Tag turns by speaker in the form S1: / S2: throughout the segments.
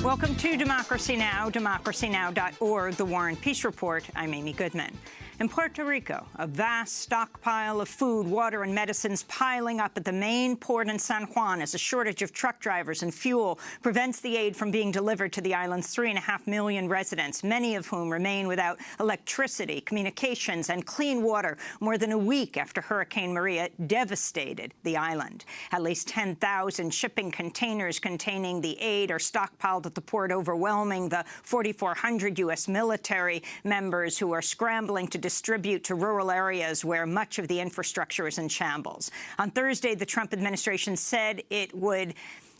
S1: Welcome to Democracy Now!, democracynow.org, The War and Peace Report. I'm Amy Goodman. In Puerto Rico, a vast stockpile of food, water, and medicines piling up at the main port in San Juan as a shortage of truck drivers and fuel prevents the aid from being delivered to the island's 3.5 million residents, many of whom remain without electricity, communications, and clean water more than a week after Hurricane Maria devastated the island. At least 10,000 shipping containers containing the aid are stockpiled at the port, overwhelming the 4,400 U.S. military members who are scrambling to distribute to rural areas where much of the infrastructure is in shambles. On Thursday, the Trump administration said it would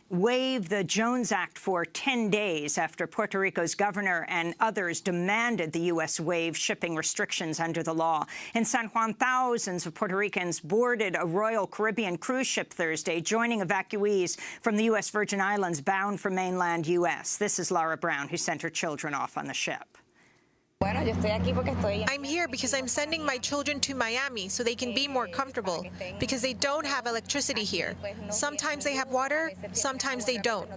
S1: waive the Jones Act for 10 days after Puerto Rico's governor and others demanded the U.S. waive shipping restrictions under the law. In San Juan, thousands of Puerto Ricans boarded a Royal Caribbean cruise ship Thursday, joining evacuees from the U.S. Virgin Islands bound for mainland U.S. This is Laura Brown, who sent her children off on the ship.
S2: I'm here because I'm sending my children to Miami so they can be more comfortable, because they don't have electricity here. Sometimes they have water, sometimes they don't.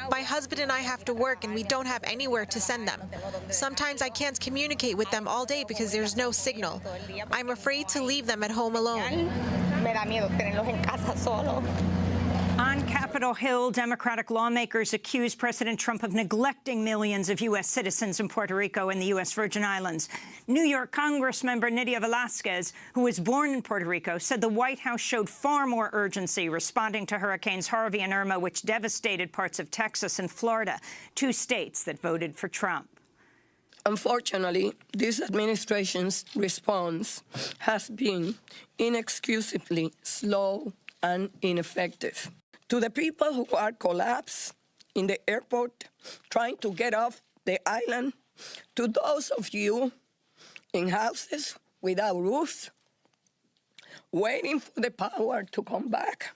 S2: My husband and I have to work and we don't have anywhere to send them. Sometimes I can't communicate with them all day because there's no signal. I'm afraid to leave them at home alone.
S1: On Capitol Hill, Democratic lawmakers accuse President Trump of neglecting millions of U.S. citizens in Puerto Rico and the U.S. Virgin Islands. New York Congressmember Nydia Velázquez, who was born in Puerto Rico, said the White House showed far more urgency responding to Hurricanes Harvey and Irma, which devastated parts of Texas and Florida, two states that voted for Trump.
S3: Unfortunately, this administration's response has been inexcusably slow and ineffective. To the people who are collapsed in the airport, trying to get off the island, to those of you in houses without roofs, waiting for the power to come back,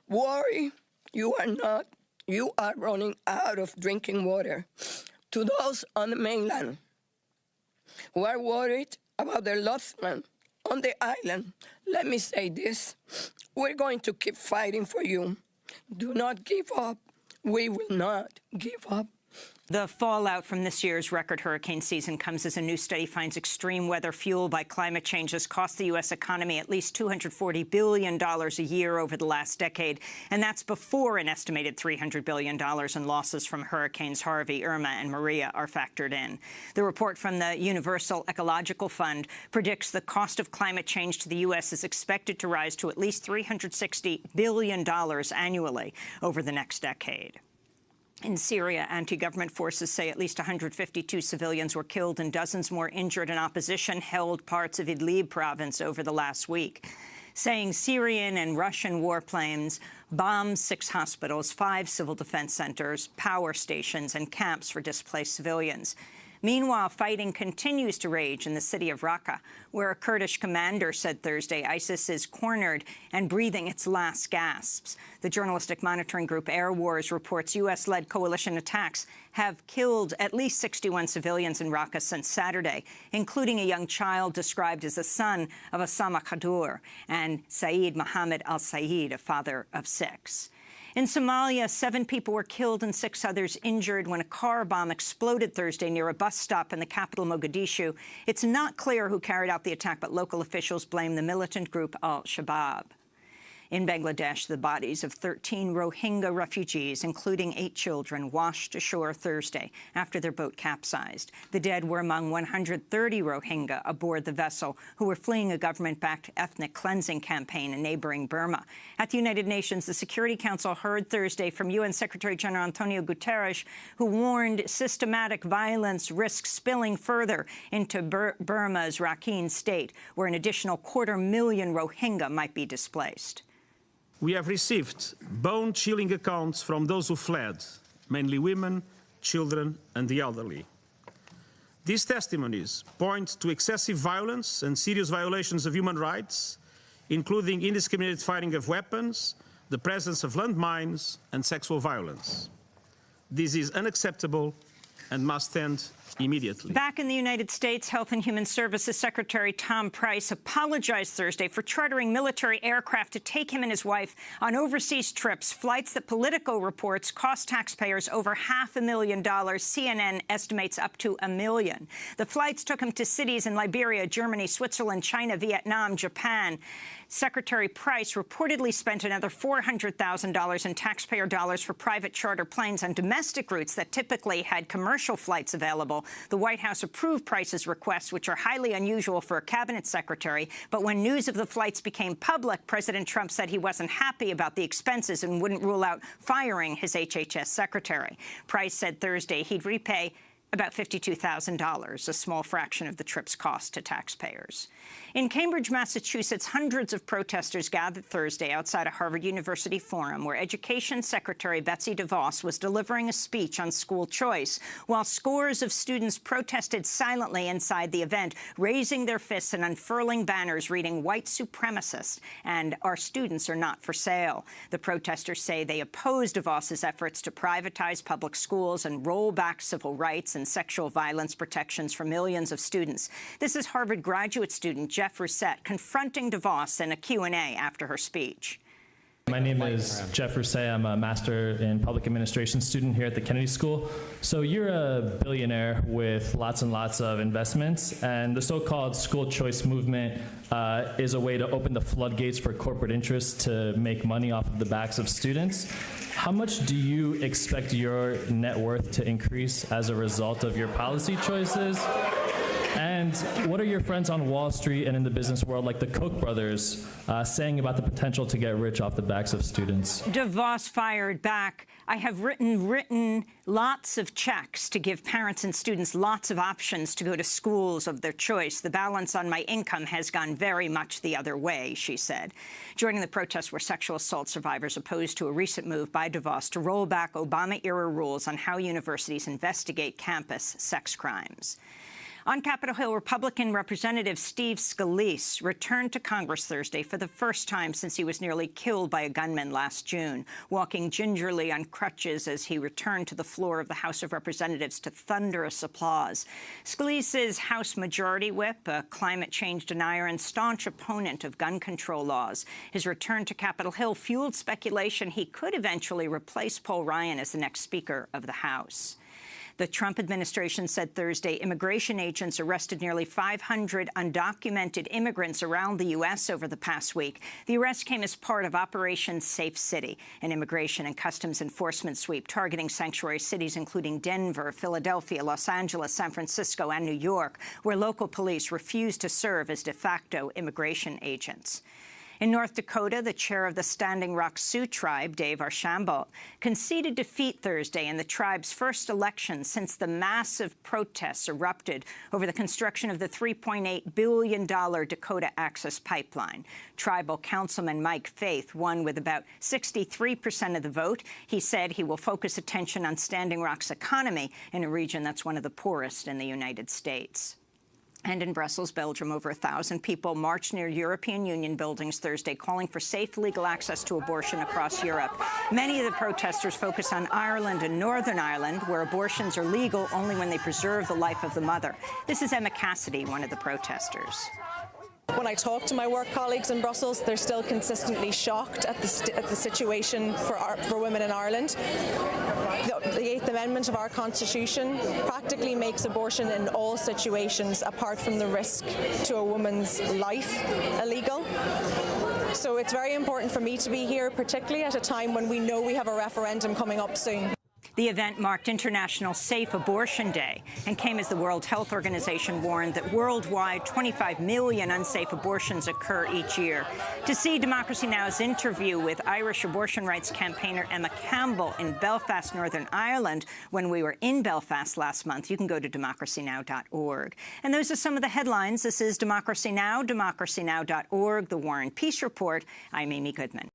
S3: worry you are not, you are running out of drinking water. To those on the mainland who are worried about their loved one on the island, let me say this: we're going to keep fighting for you. Do not give up. We will not give up.
S1: The fallout from this year's record hurricane season comes as a new study finds extreme weather fueled by climate change has cost the U.S. economy at least $240 billion a year over the last decade, and that's before an estimated $300 billion in losses from Hurricanes Harvey, Irma, and Maria are factored in. The report from the Universal Ecological Fund predicts the cost of climate change to the U.S. is expected to rise to at least $360 billion annually over the next decade. In Syria, anti-government forces say at least 152 civilians were killed and dozens more injured in opposition held parts of Idlib province over the last week, saying Syrian and Russian warplanes bombed 6 hospitals, 5 civil defense centers, power stations, and camps for displaced civilians. Meanwhile, fighting continues to rage in the city of Raqqa, where a Kurdish commander said Thursday ISIS is cornered and breathing its last gasps. The journalistic monitoring group Air Wars reports U.S.-led coalition attacks have killed at least 61 civilians in Raqqa since Saturday, including a young child described as the son of Osama Khadur and Saeed Mohammed al-Saeed, a father of 6. In Somalia, 7 people were killed and 6 others injured when a car bomb exploded Thursday near a bus stop in the capital, Mogadishu. It's not clear who carried out the attack, but local officials blame the militant group al-Shabaab. In Bangladesh, the bodies of 13 Rohingya refugees, including 8 children, washed ashore Thursday after their boat capsized. The dead were among 130 Rohingya aboard the vessel who were fleeing a government-backed ethnic cleansing campaign in neighboring Burma. At the United Nations, the Security Council heard Thursday from UN Secretary-General Antonio Guterres, who warned systematic violence risks spilling further into Burma's Rakhine state, where an additional 250,000 Rohingya might be displaced.
S4: We have received bone-chilling accounts from those who fled, mainly women, children and the elderly. These testimonies point to excessive violence and serious violations of human rights, including indiscriminate firing of weapons, the presence of landmines and sexual violence. This is unacceptable and must end immediately.
S1: Back in the United States, Health and Human Services Secretary Tom Price apologized Thursday for chartering military aircraft to take him and his wife on overseas trips, flights that Politico reports cost taxpayers over $500,000. CNN estimates up to $1 million. The flights took him to cities in Liberia, Germany, Switzerland, China, Vietnam, Japan. Secretary Price reportedly spent another $400,000 in taxpayer dollars for private charter planes on domestic routes that typically had commercial flights available. The White House approved Price's requests, which are highly unusual for a cabinet secretary. But when news of the flights became public, President Trump said he wasn't happy about the expenses and wouldn't rule out firing his HHS secretary. Price said Thursday he'd repay about $52,000, a small fraction of the trip's cost to taxpayers. In Cambridge, Massachusetts, hundreds of protesters gathered Thursday outside a Harvard University forum where Education Secretary Betsy DeVos was delivering a speech on school choice, while scores of students protested silently inside the event, raising their fists and unfurling banners reading "White Supremacist" and "Our students are not for sale." The protesters say they oppose DeVos's efforts to privatize public schools and roll back civil rights and sexual violence protections for millions of students. This is Harvard graduate student Jeff Rousset confronting DeVos in a Q&A after her speech.
S5: My name is Jeff Rousset. I'm a Master in Public Administration student here at the Kennedy School. So you're a billionaire with lots and lots of investments, and the so-called school choice movement is a way to open the floodgates for corporate interests to make money off of the backs of students. How much do you expect your net worth to increase as a result of your policy choices? And what are your friends on Wall Street and in the business world, like the Koch brothers, saying about the potential to get rich off the backs of students?
S1: DeVos fired back. I have written lots of checks to give parents and students lots of options to go to schools of their choice. The balance on my income has gone very much the other way, she said. Joining the protests were sexual assault survivors opposed to a recent move by DeVos to roll back Obama-era rules on how universities investigate campus sex crimes. On Capitol Hill, Republican Representative Steve Scalise returned to Congress Thursday for the first time since he was nearly killed by a gunman last June, walking gingerly on crutches as he returned to the floor of the House of Representatives to thunderous applause. Scalise is House Majority Whip, a climate change denier and staunch opponent of gun control laws. His return to Capitol Hill fueled speculation he could eventually replace Paul Ryan as the next Speaker of the House. The Trump administration said Thursday immigration agents arrested nearly 500 undocumented immigrants around the U.S. over the past week. The arrest came as part of Operation Safe City, an immigration and customs enforcement sweep targeting sanctuary cities including Denver, Philadelphia, Los Angeles, San Francisco, and New York, where local police refused to serve as de facto immigration agents. In North Dakota, the chair of the Standing Rock Sioux tribe, Dave Archambault, conceded defeat Thursday in the tribe's first election since the massive protests erupted over the construction of the $3.8 billion Dakota Access Pipeline. Tribal Councilman Mike Faith won with about 63% of the vote. He said he will focus attention on Standing Rock's economy in a region that's one of the poorest in the United States. And in Brussels, Belgium, over 1,000 people marched near European Union buildings Thursday, calling for safe legal access to abortion across Europe. Many of the protesters focus on Ireland and Northern Ireland, where abortions are legal only when they preserve the life of the mother. This is Emma Cassidy, one of the protesters.
S6: When I talk to my work colleagues in Brussels, they're still consistently shocked at the situation for women in Ireland. The Eighth Amendment of our Constitution practically makes abortion in all situations, apart from the risk to a woman's life, illegal. So it's very important for me to be here, particularly at a time when we know we have a referendum coming up soon.
S1: The event marked International Safe Abortion Day and came as the World Health Organization warned that worldwide 25 million unsafe abortions occur each year. To see Democracy Now!'s interview with Irish abortion rights campaigner Emma Campbell in Belfast, Northern Ireland, when we were in Belfast last month, you can go to democracynow.org. And those are some of the headlines. This is Democracy Now!, democracynow.org, The War and Peace Report. I'm Amy Goodman.